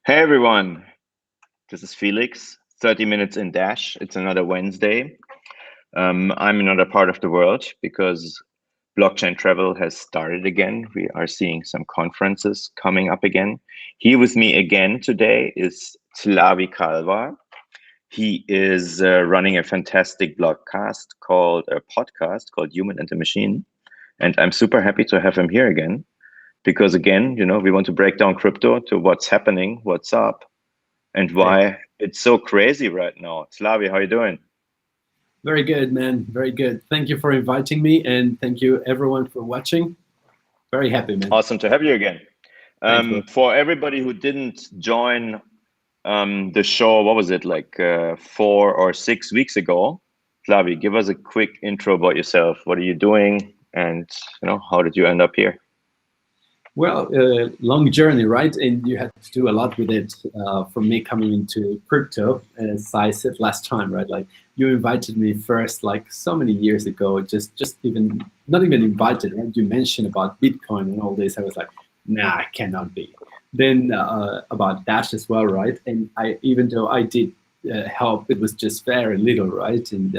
Hey everyone, this is Felix, 30 minutes in Dash. It's another Wednesday. I'm in another part of the world because blockchain travel has started again. We are seeing some conferences coming up again. Here with me again today is Tlavi Kalva. He is running a fantastic podcast called Human and the Machine. And I'm super happy to have him here again because again, we want to break down crypto to what's happening, what's up, and why it's so crazy right now. Slavi, how you doing? Very good, man. Very good. Thank you for inviting me, and thank you everyone for watching. Very happy, man. Awesome to have you again. Thanks, for everybody who didn't join the show, what was it, like 4 or 6 weeks ago? Slavi, give us a quick intro about yourself. What are you doing? And how did you end up here? Well, long journey, right? And you had to do a lot with it for me coming into crypto, as I said last time, right? Like you invited me first, like so many years ago, just even not even invited, right? You mentioned about Bitcoin and all this. I was like, nah, it cannot be. Then about Dash as well, right? And even though I did help, it was just very little, right? And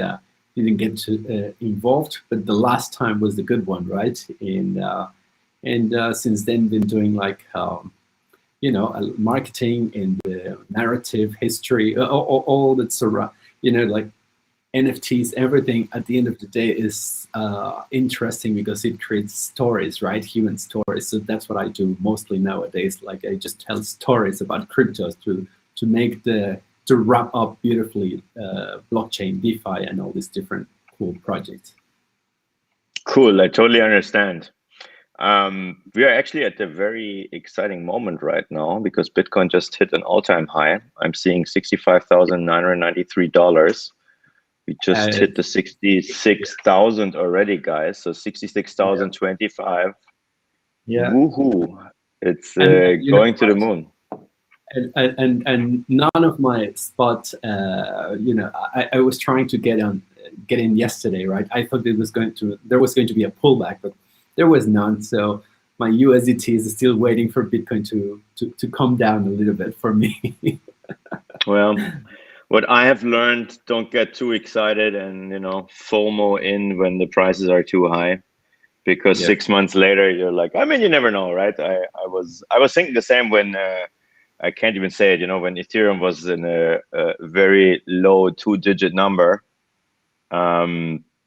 didn't get to, involved. But the last time was the good one, right? And since then been doing like marketing and narrative history, all that surround, like NFTs. Everything at the end of the day is interesting because it creates stories, right? Human stories. So that's what I do mostly nowadays. Like I just tell stories about cryptos to make to wrap up beautifully blockchain, DeFi, and all these different cool projects. Cool, I totally understand. We are actually at a very exciting moment right now because Bitcoin just hit an all-time high. I'm seeing $65,993. We just hit the 66,000 already, guys. So 66,025. Yeah. Woohoo! It's going to the moon. And none of my spots, I was trying to get in yesterday, right? I thought there was going to be a pullback, but there was none. So my USDT is still waiting for Bitcoin to come down a little bit for me. Well, what I have learned, don't get too excited and FOMO in when the prices are too high, because 6 months later you're like, you never know, right? I was thinking the same when I can't even say it, when Ethereum was in a very low 2-digit number.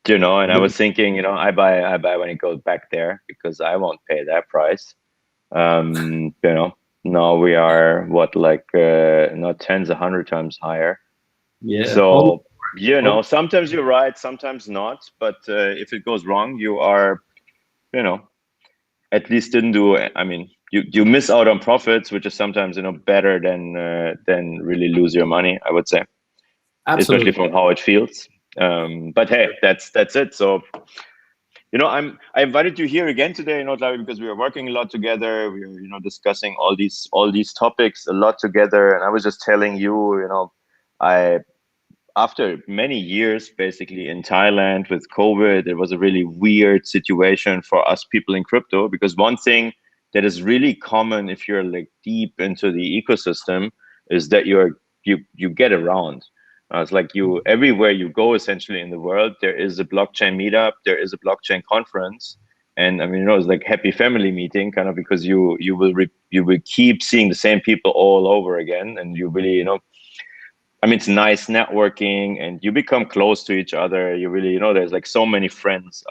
And I was thinking, I buy when it goes back there because I won't pay that price. Now we are not tens, 100 times higher. Yeah. So, sometimes you're right, sometimes not. But if it goes wrong, you are, at least didn't do, you miss out on profits, which is sometimes, better than really lose your money, I would say. Absolutely. Especially from how it feels. But hey, that's it. So, I invited you here again today, because we are working a lot together. We are, discussing all these topics a lot together. And I was just telling you, after many years, basically in Thailand with COVID, it was a really weird situation for us people in crypto, because one thing that is really common if you're like deep into the ecosystem is that you get around. It's like everywhere you go, essentially in the world, there is a blockchain meetup, there is a blockchain conference, and it's like happy family meeting, kind of, because you will keep seeing the same people all over again, and you really it's nice networking, and you become close to each other. You really there's like so many friends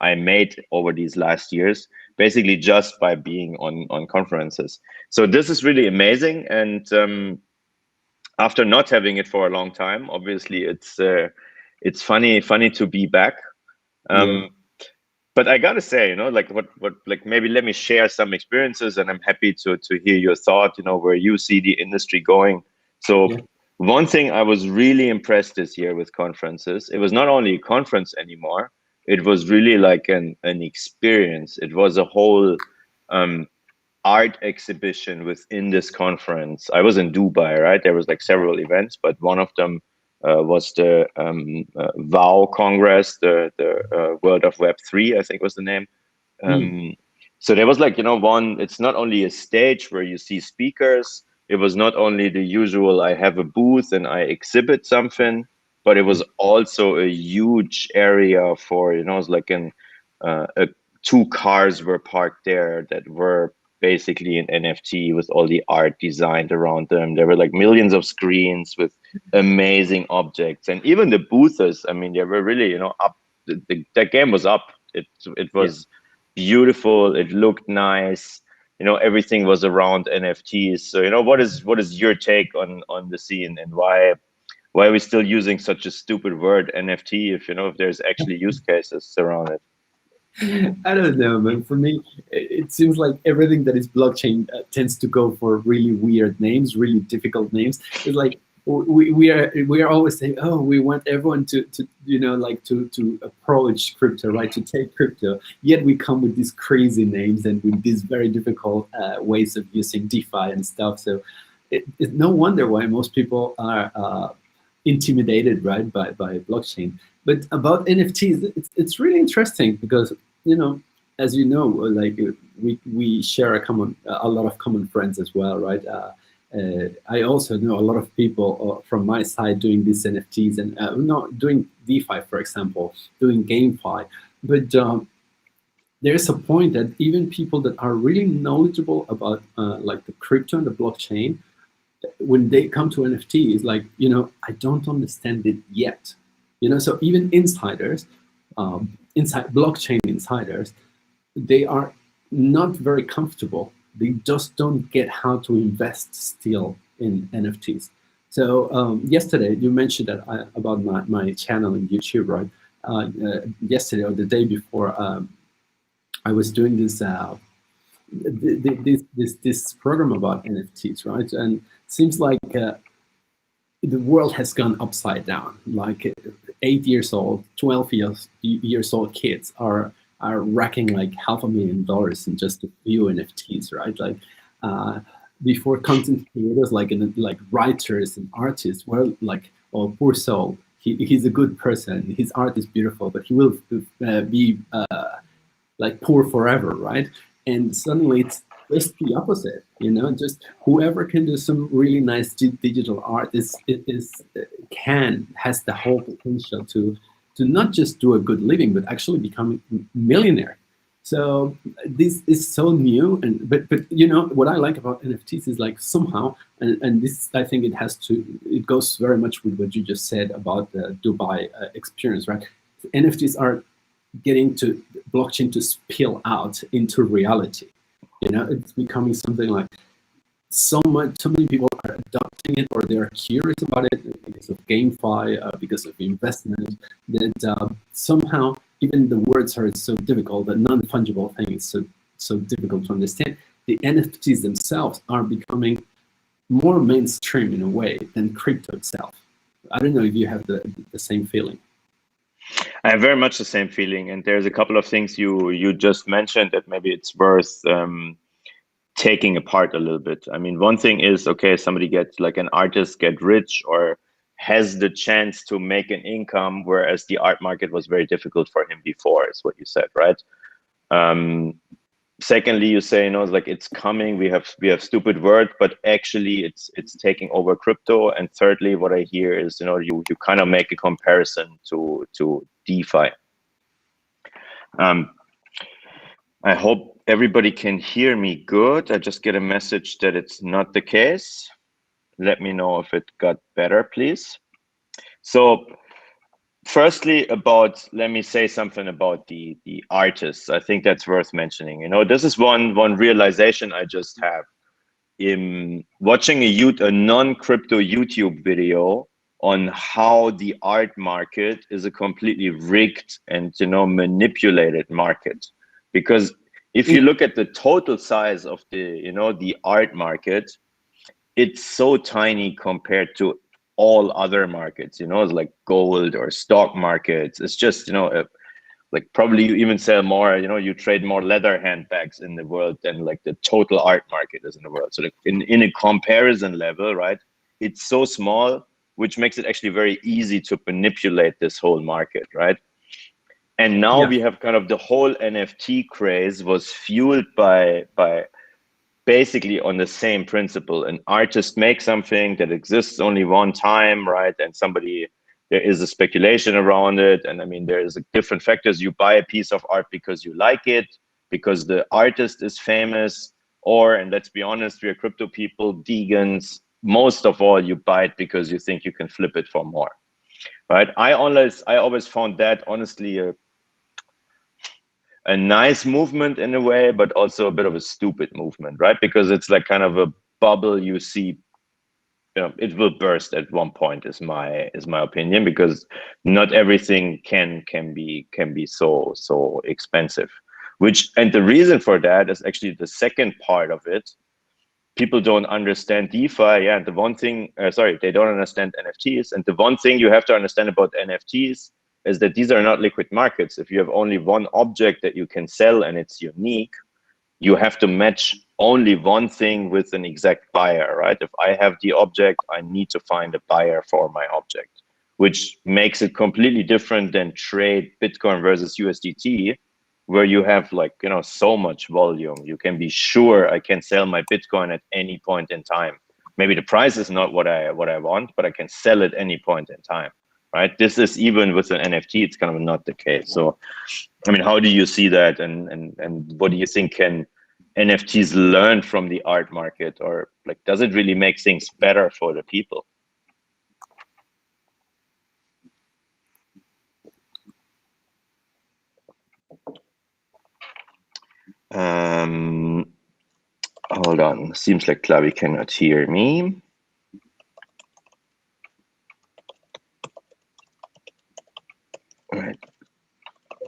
I made over these last years, basically just by being on conferences. So this is really amazing, and after not having it for a long time, obviously it's funny to be back. But I gotta say, maybe let me share some experiences, and I'm happy to hear your thought, where you see the industry going. So one thing I was really impressed this year with conferences, it was not only a conference anymore, it was really like an experience. It was a whole art exhibition within this conference. I was in Dubai, right? There was like several events, but one of them was the WOW Congress, the World of Web 3, I think was the name. So there was like, it's not only a stage where you see speakers, it was not only the usual, I have a booth and I exhibit something, but it was also a huge area for, it's like two cars were parked there that were basically an NFT with all the art designed around them. There were like millions of screens with amazing objects, and even the boothers, I mean, they were really, up. The game was up. It Yeah. was beautiful. It looked nice. Everything was around NFTs. So, what is your take on the scene, and why are we still using such a stupid word NFT if there's actually use cases around it? I don't know, man. For me, it seems like everything that is blockchain tends to go for really weird names, really difficult names. It's like we are always saying, oh, we want everyone to like to approach crypto, right? To take crypto. Yet we come with these crazy names and with these very difficult ways of using DeFi and stuff. So it's no wonder why most people are intimidated, right, by blockchain. But about NFTs, it's really interesting because, as you know, like we share a lot of common friends as well, right? I also know a lot of people from my side doing these NFTs and not doing DeFi, for example, doing GameFi. But there's a point that even people that are really knowledgeable about like the crypto and the blockchain, when they come to NFT, it's like, I don't understand it yet. So even insiders, inside blockchain insiders, they are not very comfortable. They just don't get how to invest still in NFTs. So yesterday you mentioned that about my channel in YouTube, right? Yesterday or the day before, I was doing this program about NFTs, right? And seems like the world has gone upside down. Like 8 years old, 12 years old kids are racking like $500,000 in just a few NFTs, right? Like before, content creators like writers and artists were like, oh, poor soul, he's a good person, his art is beautiful, but he will be like poor forever, right? And suddenly it's just the opposite, just whoever can do some really nice digital art has the whole potential to not just do a good living, but actually become a millionaire. So this is so new, but what I like about NFTs is like somehow, and this, I think it goes very much with what you just said about the Dubai experience, right? NFTs are getting to blockchain to spill out into reality. It's becoming something like so many people are adopting it, or they're curious about it because of GameFi, because of investment, that somehow even the words are so difficult, the non-fungible thing is so difficult to understand. The NFTs themselves are becoming more mainstream in a way than crypto itself. I don't know if you have the same feeling. I have very much the same feeling, and there's a couple of things you just mentioned that maybe it's worth taking apart a little bit. I mean, one thing is, okay, somebody gets like an artist get rich or has the chance to make an income, whereas the art market was very difficult for him before, is what you said, right? Secondly, you say, it's like it's coming. We have stupid word, but actually it's taking over crypto. And thirdly, what I hear is, you kind of make a comparison to DeFi. I hope everybody can hear me good. I just get a message that it's not the case. Let me know if it got better, please. So firstly, let me say something about the artists. I think that's worth mentioning. This is one realization I just have in watching a non-crypto YouTube video on how the art market is a completely rigged and manipulated market. Because if you look at the total size of the art market, it's so tiny compared to all other markets, it's like gold or stock markets. It's just, like probably you even sell more, you trade more leather handbags in the world than like the total art market is in the world. So like in a comparison level, right, it's so small, which makes it actually very easy to manipulate this whole market, right? And now Yeah. we have kind of the whole NFT craze was fueled by basically on the same principle. An artist makes something that exists only one time, right? And somebody, there is a speculation around it. And I mean, there's different factors. You buy a piece of art because you like it, because the artist is famous, or, and let's be honest, we're crypto people, vegans, most of all, you buy it because you think you can flip it for more, right? I always found that honestly a nice movement in a way, but also a bit of a stupid movement, right? Because it's like kind of a bubble you see, you know, it will burst at one point is my opinion, because not everything can be so expensive. Which, and the reason for that is actually the second part of it. People don't understand DeFi. Yeah, the one thing, sorry, they don't understand NFTs. And the one thing you have to understand about NFTs is that these are not liquid markets. If you have only one object that you can sell and it's unique, you have to match only one thing with an exact buyer, right? If I have the object, I need to find a buyer for my object, which makes it completely different than trade Bitcoin versus USDT, where you have like, you know, so much volume. You can be sure I can sell my Bitcoin at any point in time. Maybe the price is not what I want, but I can sell at any point in time, right? This is even with an NFT, it's kind of not the case. So, I mean, how do you see that, and what do you think can NFTs learn from the art market, or like, does it really make things better for the people? Hold on. Seems like Klavi cannot hear me. All right.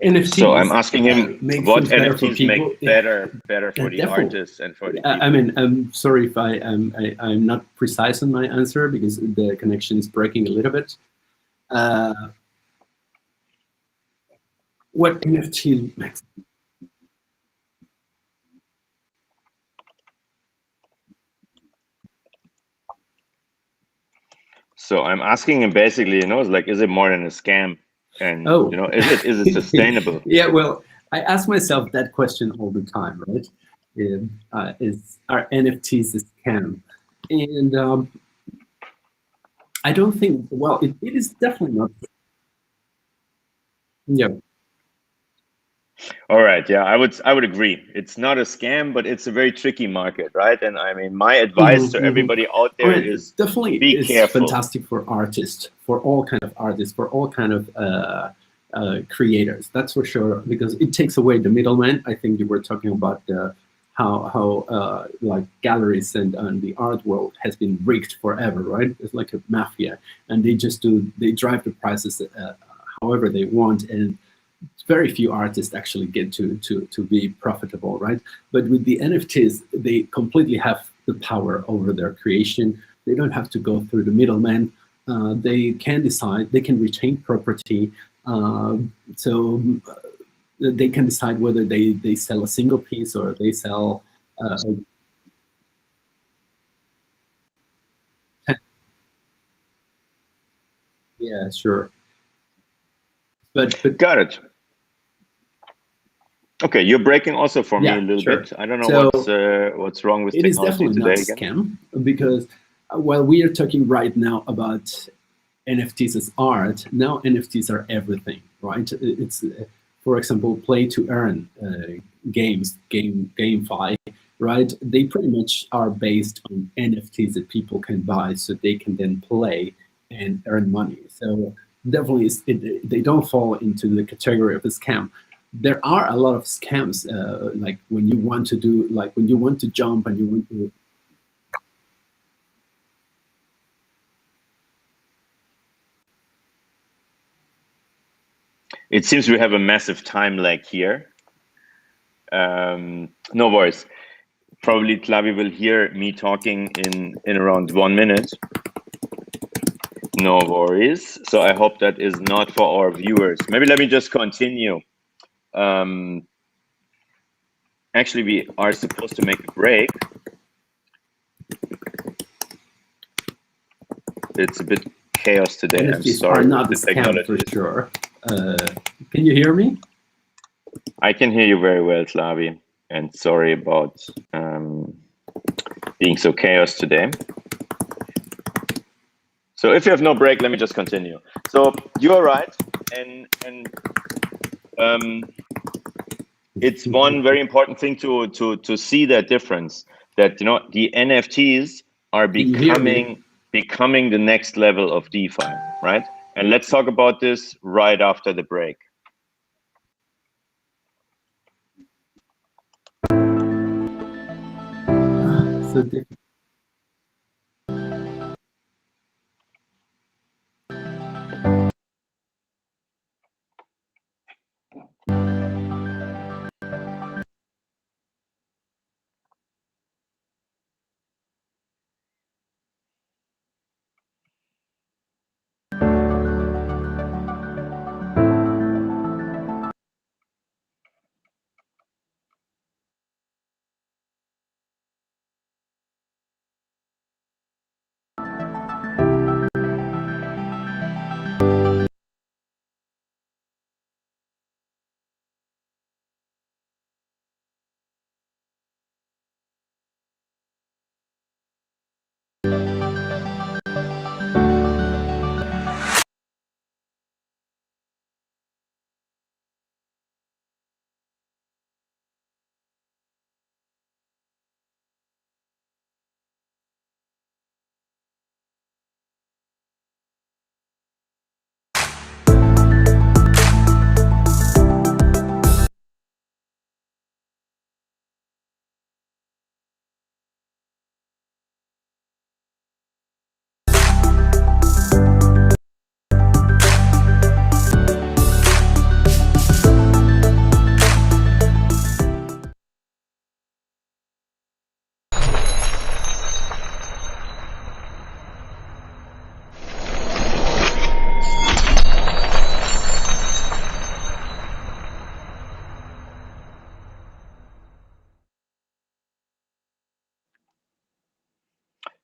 NFTs. So I'm asking him what NFTs make better for the artists and for the people. I mean, I'm sorry if I'm not precise in my answer because the connection is breaking a little bit. What NFT makes? So I'm asking him basically, you know, it's like, is it more than a scam? And you know, is it sustainable? Yeah, well, I ask myself that question all the time, right? Are NFTs a scam? And I don't think. Well, it is definitely not. Yeah. All right. Yeah, I would agree. It's not a scam, but it's a very tricky market, right? And I mean, my advice to everybody out there is definitely be careful. Fantastic for artists, for all kind of artists, for all kind of creators. That's for sure, because it takes away the middleman. I think you were talking about how like galleries and the art world has been rigged forever, right? It's like a mafia, and they drive the prices however they want, and very few artists actually get to be profitable, right? But with the NFTs, they completely have the power over their creation. They don't have to go through the middleman. They can decide, they can retain property. So they can decide whether they sell a single piece or they sell yeah, sure. But Got it. Okay, you're breaking also for me a little bit. I don't know what's wrong with technology today. It is definitely not a scam, because while we are talking right now about NFTs as art, now NFTs are everything, right? It's, for example, play to earn games, GameFi, right? They pretty much are based on NFTs that people can buy, so they can then play and earn money. So definitely, they don't fall into the category of a scam. There are a lot of scams, like when you want to do, like when you want to jump and you want to. It seems we have a massive time lag here. No worries. Probably Klavi will hear me talking in around 1 minute. No worries. So I hope that is not for our viewers. Maybe let me just continue. Actually, we are supposed to make a break. It's a bit chaos today. I'm sorry. Are not the scam for sure. Can you hear me? I can hear you very well, Slavi, and sorry about being so chaos today. So if you have no break, let me just continue. So you're right, and it's one very important thing to see that difference, that the NFTs are becoming the next level of DeFi, right? And let's talk about this right after the break. So difficult.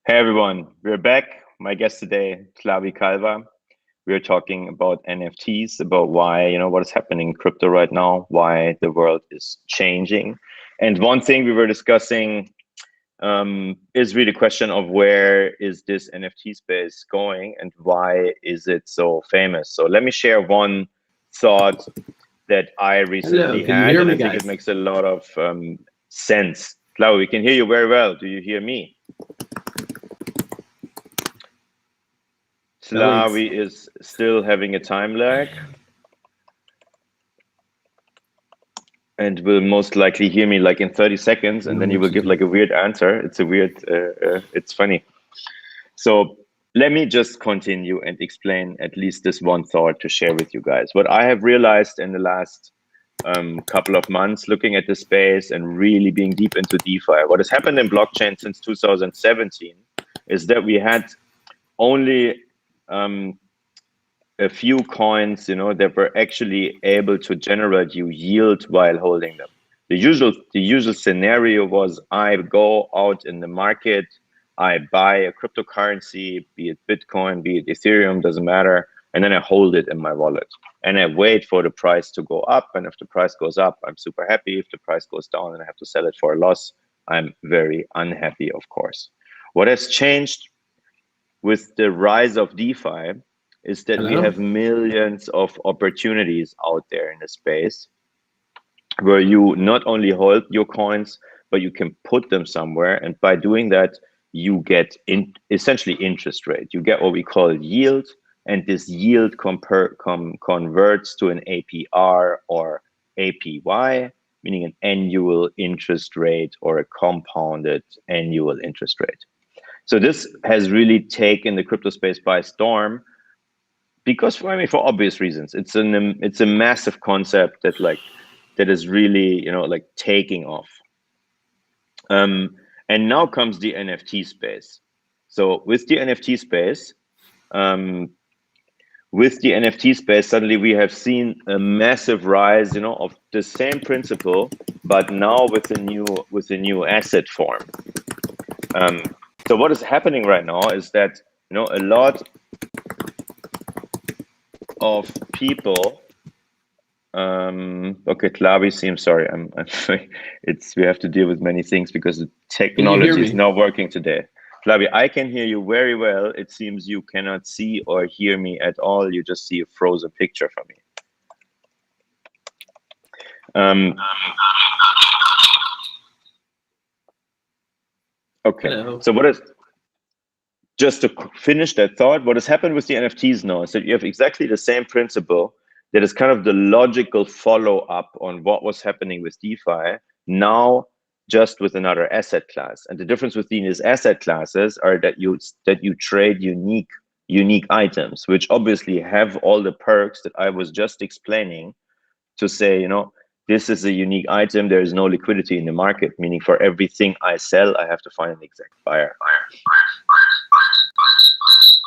Hey everyone, we're back. My guest today, Slavi Kalva. We're talking about NFTs, about why, what is happening in crypto right now, why the world is changing. And one thing we were discussing is really the question of where is this NFT space going and why is it so famous? So let me share one thought that I recently had, and I think it makes a lot of sense. Slavi, we can hear you very well. Do you hear me? Slavi is still having a time lag and will most likely hear me like in 30 seconds, and then he will give like a weird answer. It's a weird, it's funny. So let me just continue and explain at least this one thought to share with you guys. What I have realized in the last couple of months looking at the space and really being deep into DeFi, what has happened in blockchain since 2017 is that we had only a few coins, that were actually able to generate you yield while holding them. The usual scenario was I go out in the market, I buy a cryptocurrency, be it Bitcoin, be it Ethereum, doesn't matter, and then I hold it in my wallet. And I wait for the price to go up, and if the price goes up, I'm super happy. If the price goes down and I have to sell it for a loss, I'm very unhappy, of course. What has changed with the rise of DeFi is that we have millions of opportunities out there in the space where you not only hold your coins, but you can put them somewhere. And by doing that, you get essentially interest rate. You get what we call yield, and this yield converts to an APR or APY, meaning an annual interest rate or a compounded annual interest rate. So this has really taken the crypto space by storm because for obvious reasons. It's a massive concept that is really taking off. And now comes the NFT space. So with the NFT space, suddenly we have seen a massive rise, of the same principle, but now with a new asset form. So what is happening right now is that a lot of people Okay, Klavi seems sorry. I'm it's we have to deal with many things because the Can you hear technology is me? not working today. Klavi, I can hear you very well. It seems you cannot see or hear me at all. You just see a frozen picture from me. Okay, Hello. so what is just to finish that thought, what has happened with the NFTs now is that you have exactly the same principle that is kind of the logical follow-up on what was happening with DeFi, now just with another asset class. And the difference between these asset classes are that you trade unique items, which obviously have all the perks that I was just explaining to say, you know, this is a unique item, there is no liquidity in the market, meaning for everything I sell, I have to find an exact buyer.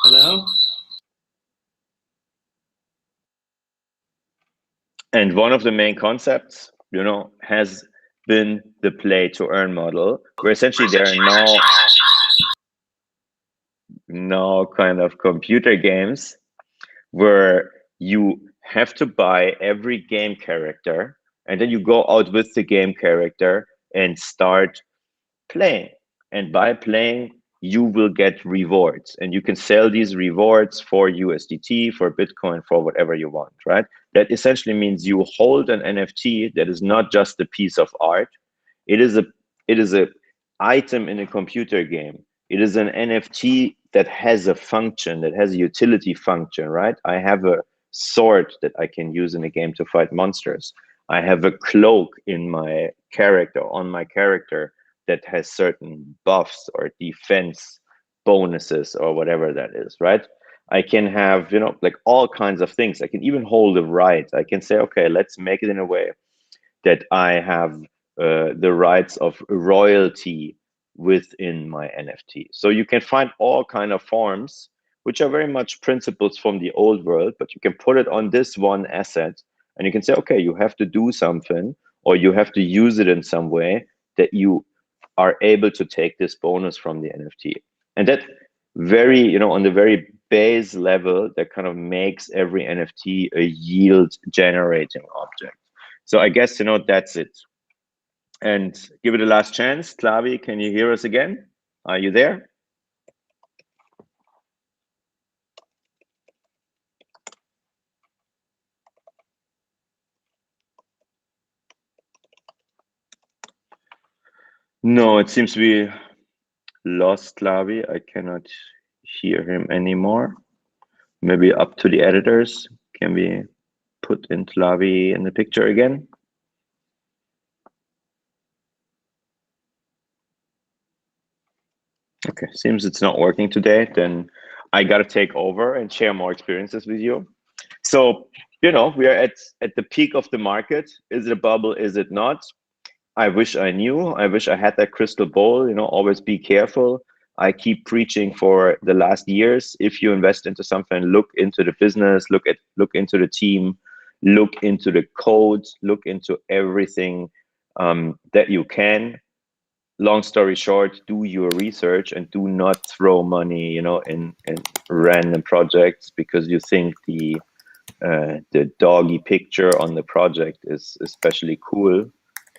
Hello. And one of the main concepts, you know, has been the play to earn model, where essentially there are now kind of computer games where you have to buy every game character and then you go out with the game character and start playing. And by playing, you will get rewards and you can sell these rewards for USDT, for Bitcoin, for whatever you want, right? That essentially means you hold an NFT that is not just a piece of art. It is a item in a computer game. It is an NFT that has a function, that has a utility function, right? I have a sword that I can use in a game to fight monsters. I have a cloak in my character, on my character, that has certain buffs or defense bonuses or whatever that is, right? I can have, you know, like all kinds of things. I can even hold a right. I can say, okay, let's make it in a way that I have the rights of royalty within my NFT. So you can find all kind of forms, which are very much principles from the old world, but you can put it on this one asset and you can say, okay, you have to do something or you have to use it in some way that you are able to take this bonus from the NFT. And that very, you know, on the very base level, that kind of makes every NFT a yield generating object. So I guess, you know, that's it. And give it a last chance. Klavi, can you hear us again? Are you there? No, it seems we lost Klavi. I cannot hear him anymore. Maybe up to the editors. Can we put in Klavi in the picture again? Okay, seems it's not working today. Then I got to take over and share more experiences with you. So, you know, we are at the peak of the market. Is it a bubble? Is it not? I wish I knew. I wish I had that crystal ball. You know, always be careful. I keep preaching for the last years. If you invest into something, look into the business, look into the team, look into the code, look into everything that you can. Long story short, do your research and do not throw money, you know, in random projects because you think the doggy picture on the project is especially cool,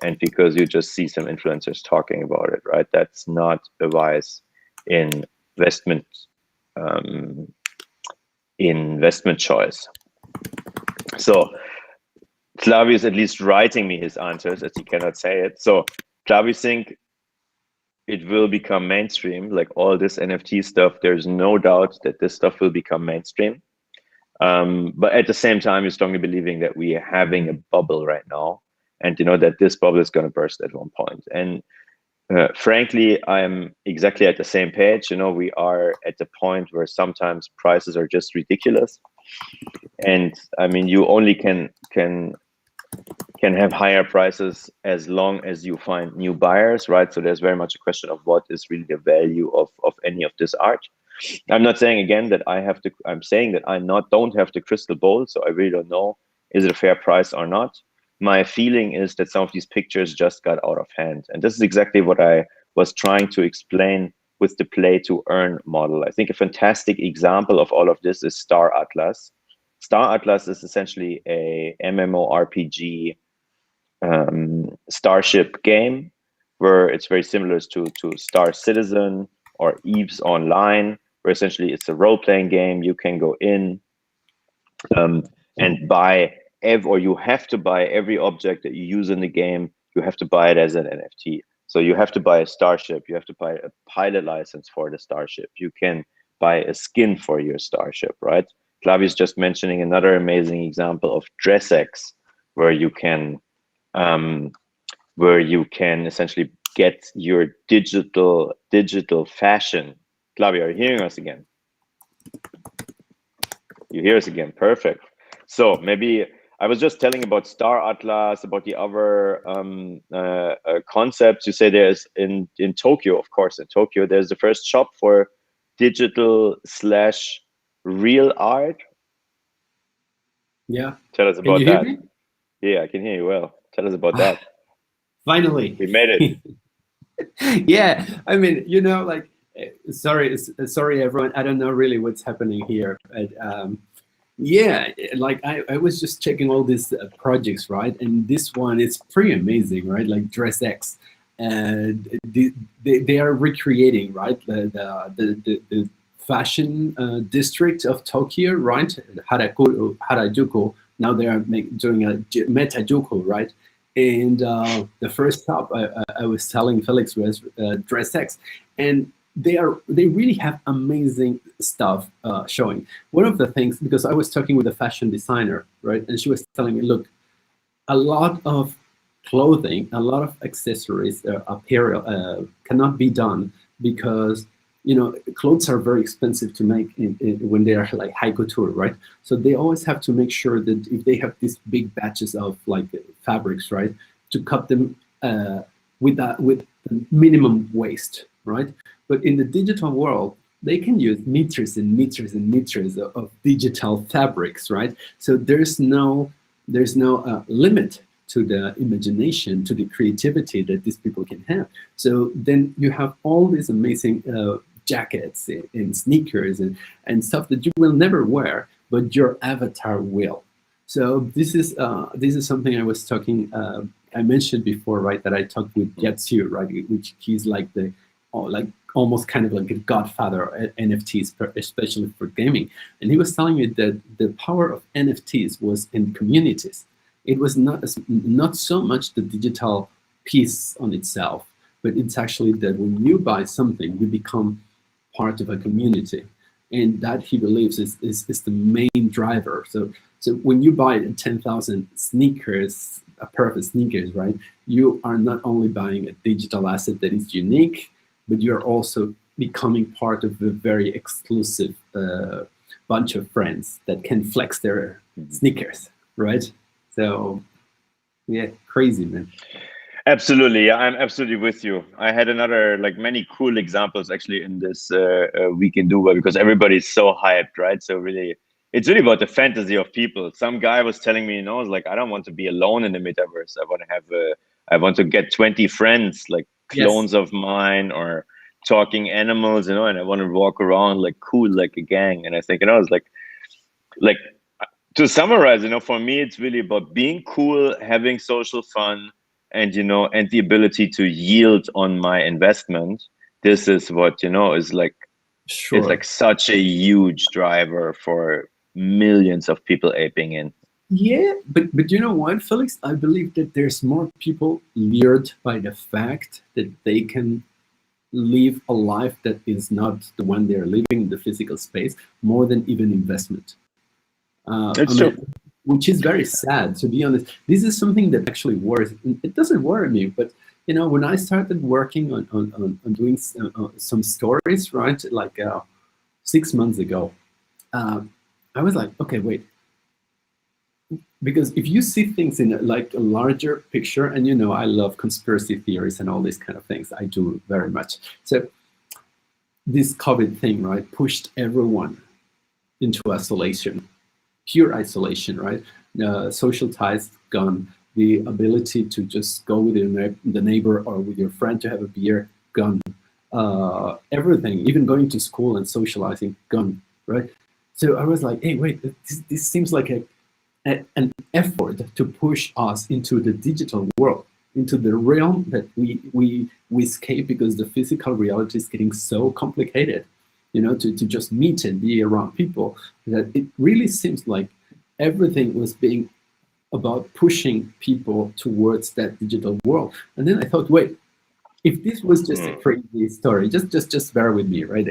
and because you just see some influencers talking about it, right? That's not a wise investment investment choice. So Klavi is at least writing me his answers as he cannot say it. So Klavi think it will become mainstream, like all this NFT stuff. There's no doubt that this stuff will become mainstream. But at the same time, you're strongly believing that we are having a bubble right now, and you know that this bubble is going to burst at one point. And frankly, I'm exactly at the same page. You know, we are at the point where sometimes prices are just ridiculous, and I mean, you only can have higher prices as long as you find new buyers, right? So there's very much a question of what is really the value of any of this art. I'm not saying again that I have to, I'm saying that I don't have the crystal ball, so I really don't know, is it a fair price or not? My feeling is that some of these pictures just got out of hand. And this is exactly what I was trying to explain with the play to earn model. I think a fantastic example of all of this is Star Atlas. Star Atlas is essentially a MMORPG starship game where it's very similar to Star Citizen or Eve's Online, where essentially it's a role-playing game. You can go in and buy or you have to buy every object that you use in the game. You have to buy it as an NFT. So you have to buy a starship. You have to buy a pilot license for the starship. You can buy a skin for your starship, right? Clavius just mentioning another amazing example of DressX, where you can essentially get your digital fashion. Clavi, are you hearing us again? You hear us again. Perfect. So maybe I was just telling about Star Atlas, about the other concepts. You say there's in Tokyo, of course, in Tokyo, there's the first shop for digital/real art. Yeah. Tell us Can about you hear that. me? Yeah, I can hear you well. Tell us about that. Finally. We made it. Yeah, I mean, like, sorry, everyone. I don't know really what's happening here, but yeah, like I was just checking all these projects, right? And this one is pretty amazing, right? Like DressX, and they are recreating, right, the fashion district of Tokyo, right? Harajuku. Now they are doing a Metajuku, right? And the first shop I was telling Felix was DressX, and they really have amazing stuff showing. One of the things, because I was talking with a fashion designer, right, and she was telling me, look, a lot of clothing, a lot of accessories, apparel cannot be done because clothes are very expensive to make when they are like high couture, right? So they always have to make sure that if they have these big batches of like fabrics, right, to cut them with minimum waste, right? But in the digital world, they can use meters and meters and meters of digital fabrics, right? So there's no limit to the imagination, to the creativity that these people can have. So then you have all these amazing jackets and sneakers and stuff that you will never wear, but your avatar will. So this is something I was talking. I mentioned before, right? That I talked with Yatsu, right? Which he's like like almost kind of like a godfather at NFTs, especially for gaming. And he was telling me that the power of NFTs was in communities. It was not so much the digital piece on itself, but it's actually that when you buy something, you become part of a community, and that he believes is the main driver. So when you buy 10,000 sneakers, a pair of sneakers, right? You are not only buying a digital asset that is unique, but you're also becoming part of a very exclusive bunch of friends that can flex their sneakers, right? So, yeah, crazy, man. Absolutely, yeah, I'm absolutely with you. I had another like many cool examples actually in this week in Dubai because everybody's so hyped, right? So really, it's really about the fantasy of people. Some guy was telling me, it's like I don't want to be alone in the metaverse. I want to get 20 friends, like clones of mine or talking animals, and I want to walk around like cool, like a gang. And I think, it's like to summarize, for me, it's really about being cool, having social fun, and and the ability to yield on my investment. This is what is like, sure. It's like such a huge driver for millions of people aping in. Yeah, but you know what, Felix? I believe that there's more people lured by the fact that they can live a life that is not the one they're living in the physical space, more than even investment. It's true. Which is very sad, to be honest. This is something that actually worries. It doesn't worry me, but when I started working on doing some stories, right, like 6 months ago, I was like, okay, wait. Because if you see things in like a larger picture, and I love conspiracy theories and all these kind of things, I do very much. So this COVID thing, right, pushed everyone into isolation. Pure isolation, right? Social ties gone. The ability to just go with the neighbor or with your friend to have a beer gone. Everything, even going to school and socializing, gone, right? So I was like, hey, wait, this seems like an effort to push us into the digital world, into the realm that we escape because the physical reality is getting so complicated, to just meet and be around people, that it really seems like everything was being about pushing people towards that digital world. And then I thought, wait, if this was just a crazy story, just bear with me, right?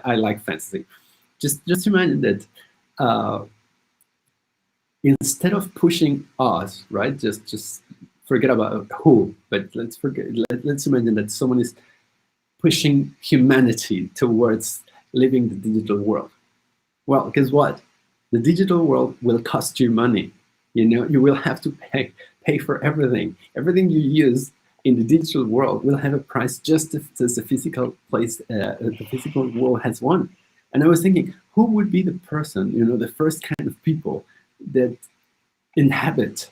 I like fantasy. Just imagine that instead of pushing us, right? Just forget about who, but let's imagine that someone is pushing humanity towards living the digital world. Well, guess what? The digital world will cost you money. You will have to pay for everything. Everything you use in the digital world will have a price, just as the physical place, the physical world has one. And I was thinking, who would be the person, the first kind of people that inhabit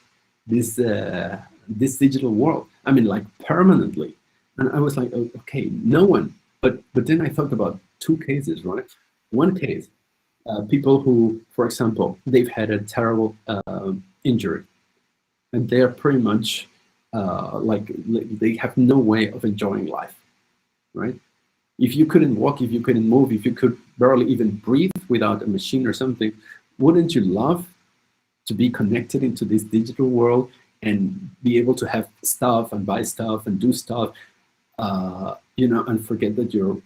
this digital world? I mean, like permanently. And I was like, oh, okay, no one. But then I thought about two cases, right? One case, people who, for example, they've had a terrible injury, and they are pretty much like they have no way of enjoying life, right? If you couldn't walk, if you couldn't move, if you could barely even breathe without a machine or something, wouldn't you love to be connected into this digital world and be able to have stuff and buy stuff and do stuff, and forget that your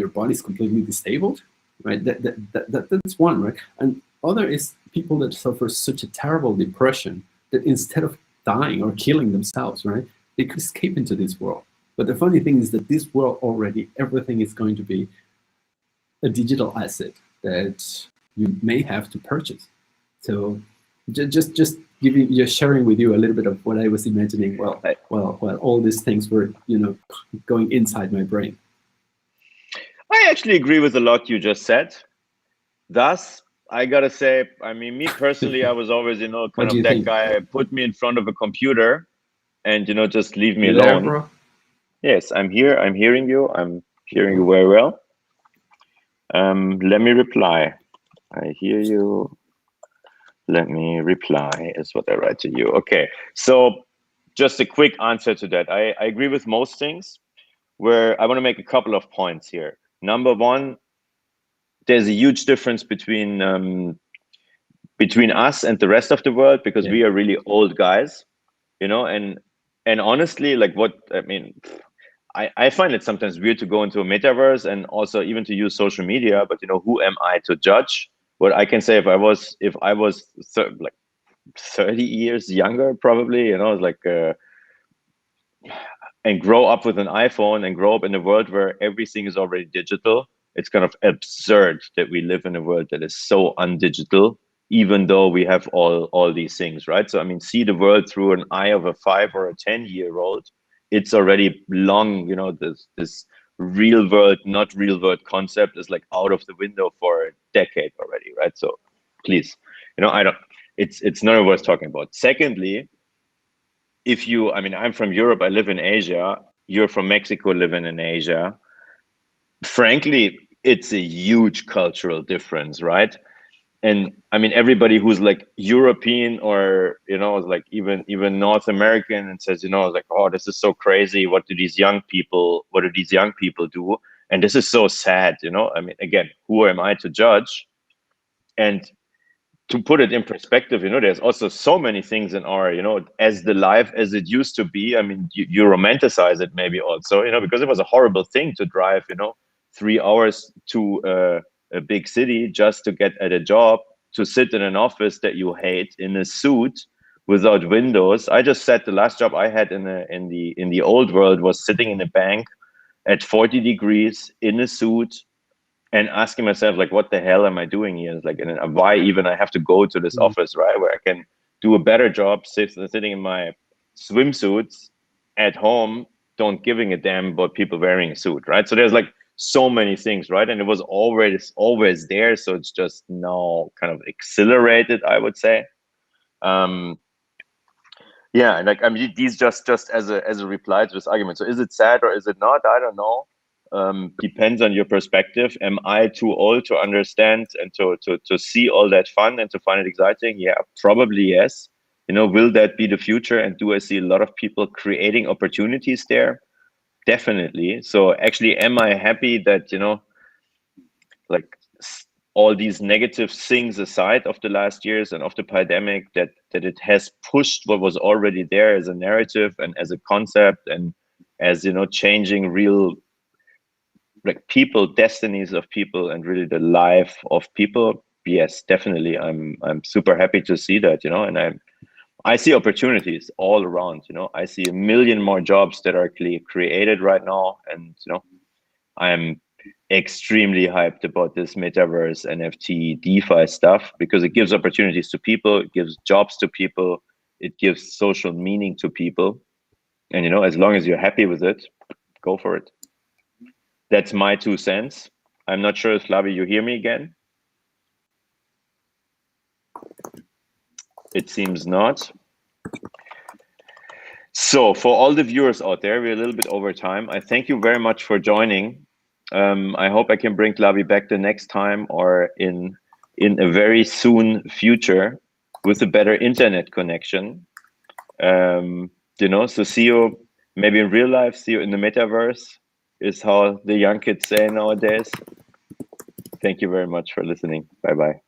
body is completely disabled, right? That's one, right? And other is people that suffer such a terrible depression that instead of dying or killing themselves, right, they could escape into this world. But the funny thing is that this world already, everything is going to be a digital asset that you may have to purchase. So just sharing with you a little bit of what I was imagining while all these things were going inside my brain. I actually agree with a lot you just said. Thus, I gotta say, I mean, me personally, I was always, kind of that think? guy. Put me in front of a computer, and just leave me You there, alone. bro? Yes, I'm here. I'm hearing you. I'm hearing you very well. Let me reply. I hear you. Let me reply is what I write to you. Okay, so just a quick answer to that. I agree with most things. Where I want to make a couple of points here. Number one, there's a huge difference between us and the rest of the world, because we are really old guys, and honestly, like what I mean, I find it sometimes weird to go into a metaverse and also even to use social media, but who am I to judge? What I can say, if I was like 30 years younger, probably, like and grow up with an iPhone and grow up in a world where everything is already digital, it's kind of absurd that we live in a world that is so undigital, even though we have all these things, right? So I mean, see the world through an eye of a 5 or a 10-year-old. It's already long, this real world, not real world concept is like out of the window for a decade already, right? So please, I don't. It's not worth talking about. Secondly, I mean, I'm from Europe, I live in Asia, you're from Mexico, living in Asia. Frankly, it's a huge cultural difference, right? And I mean, everybody who's like European or, like even North American and says, like, oh, this is so crazy. What do these young people do? And this is so sad, I mean, again, who am I to judge? And to put it in perspective, there's also so many things in our, as the life as it used to be. I mean, you romanticize it maybe also, because it was a horrible thing to drive, 3 hours to a big city just to get at a job, to sit in an office that you hate in a suit without windows. I just said the last job I had in the old world was sitting in a bank at 40 degrees in a suit, and asking myself, like, what the hell am I doing here? It's like, and why even I have to go to this office, right, where I can do a better job sitting in my swimsuits at home, don't giving a damn about people wearing a suit, right? So there's like so many things, right? And it was always there, so it's just now kind of accelerated, I would say. Yeah, and like, I mean, these just as a reply to this argument. So is it sad or is it not? I don't know. Depends on your perspective. Am I too old to understand and to see all that fun and to find it exciting? Yeah, probably yes. You know, will that be the future? And do I see a lot of people creating opportunities there? Definitely. So actually, am I happy that, you know, like all these negative things aside of the last years and of the pandemic, that it has pushed what was already there as a narrative and as a concept and as, you know, changing real like people, destinies of people, and really the life of people. Yes, definitely. I'm super happy to see that, you know, and I see opportunities all around, you know. I see a million more jobs that are created right now, and you know, I'm extremely hyped about this metaverse, NFT, DeFi stuff, because it gives opportunities to people, it gives jobs to people, it gives social meaning to people, and you know, as long as you're happy with it, go for it. That's my 2 cents. I'm not sure if Lavi, you hear me again. It seems not. So for all the viewers out there, we're a little bit over time. I thank you very much for joining. I hope I can bring Lavi back the next time or in a very soon future with a better internet connection. You know, so see you maybe in real life, see you in the metaverse is how the young kids say nowadays. Thank you very much for listening. Bye-bye.